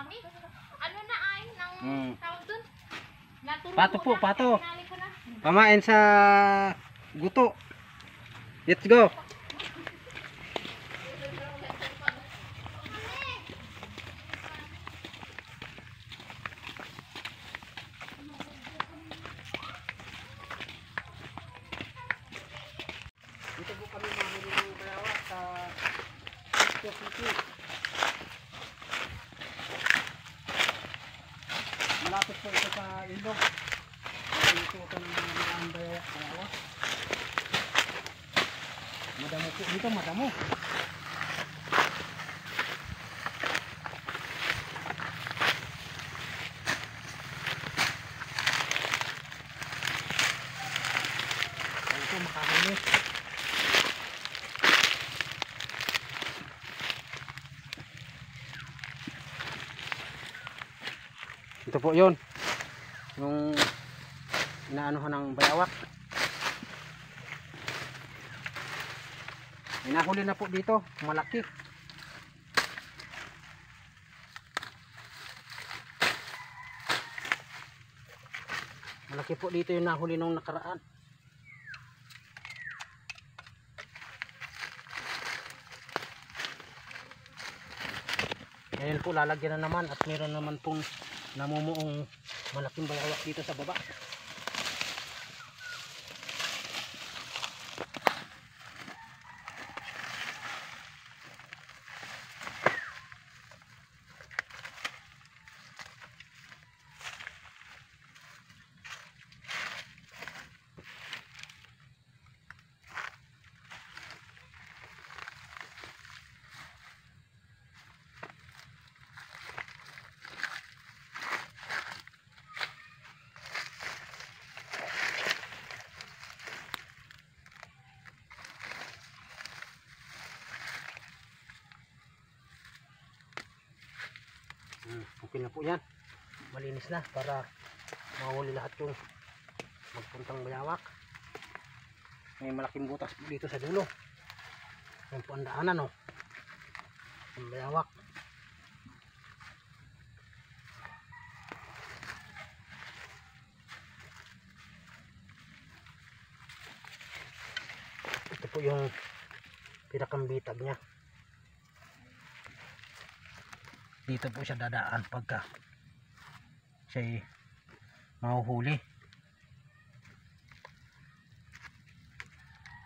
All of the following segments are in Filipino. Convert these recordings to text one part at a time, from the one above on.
Mami, ano na ay nang tawag dun? Natulog Pato ko po, na, pato. pinali ko na. Pamain sa guto. Let's go. Dito po kami mamili ng bayawak sa City. Malapit po ito sa ilog. Dito ito ng mga bayawak. Madamo po dito, madamo. Ito makahuli. Ito po yun, yung inaanuhan ng bayawak. Inahuli na po dito, malaki. Malaki po dito yung nahuli nung nakaraan. Ngayon po lalagyan na naman at meron naman pong namumuong malaking bayawak dito sa baba. Okay na po yan, malinis na para mahuli lahat yung magpuntang bayawak. May malaking butas po dito sa dulo, yung po ang daanan ang bayawak. Ito po yung pinakambitag niya. Dito po siya dadaan pagka siya'y mahuhuli.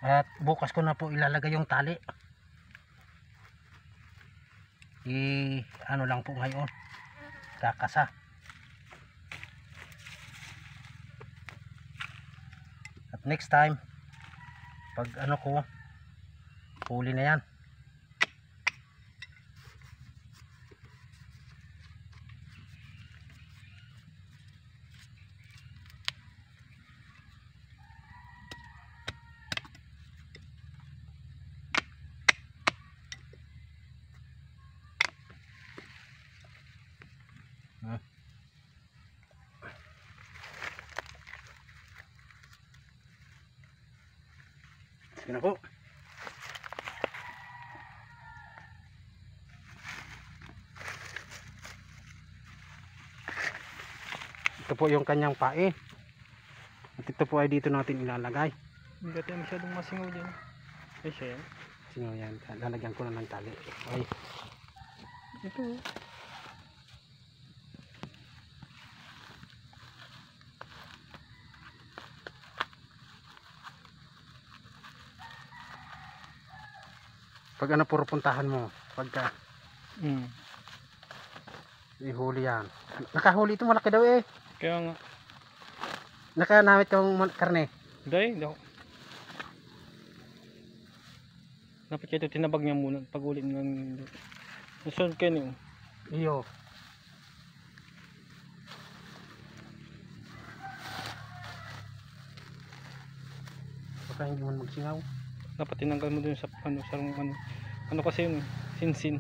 At bukas ko na po ilalagay yung tali. Ano lang po ngayon, kakasa. At next time pag ano ko, huli na yan. Sige na po. Ito po yung kanyang pae. At ito po ay dito natin ilalagay. Hindi tayo masyadong masingaw dyan. Ay siya yan. Singaw yan. Lalagyan ko na ng tali. Ay. Ito. Pag ano puro puntahan mo. Pagka ihuli yan. Nakahuli ito, malaki daw eh. Kaya nga. Nakanamit yung karne. Hindi ako. Dapat kaya ito tinabag niya muna pag ulit ng nasunod kayo niyo. Iyo. Baka hindi man magsingaw. Dapat tinanggal mo dun sa ano kasi yun, sinsin.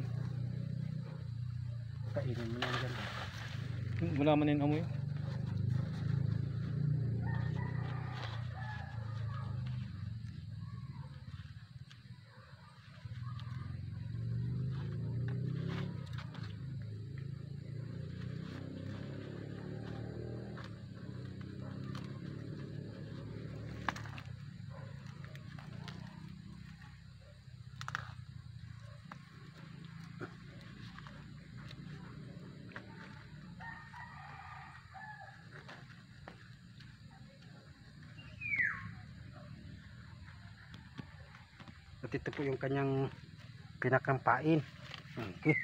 Kainin mo na yan. Wala man yung amoy. At ito po yung kanyang pinakampain. Okay.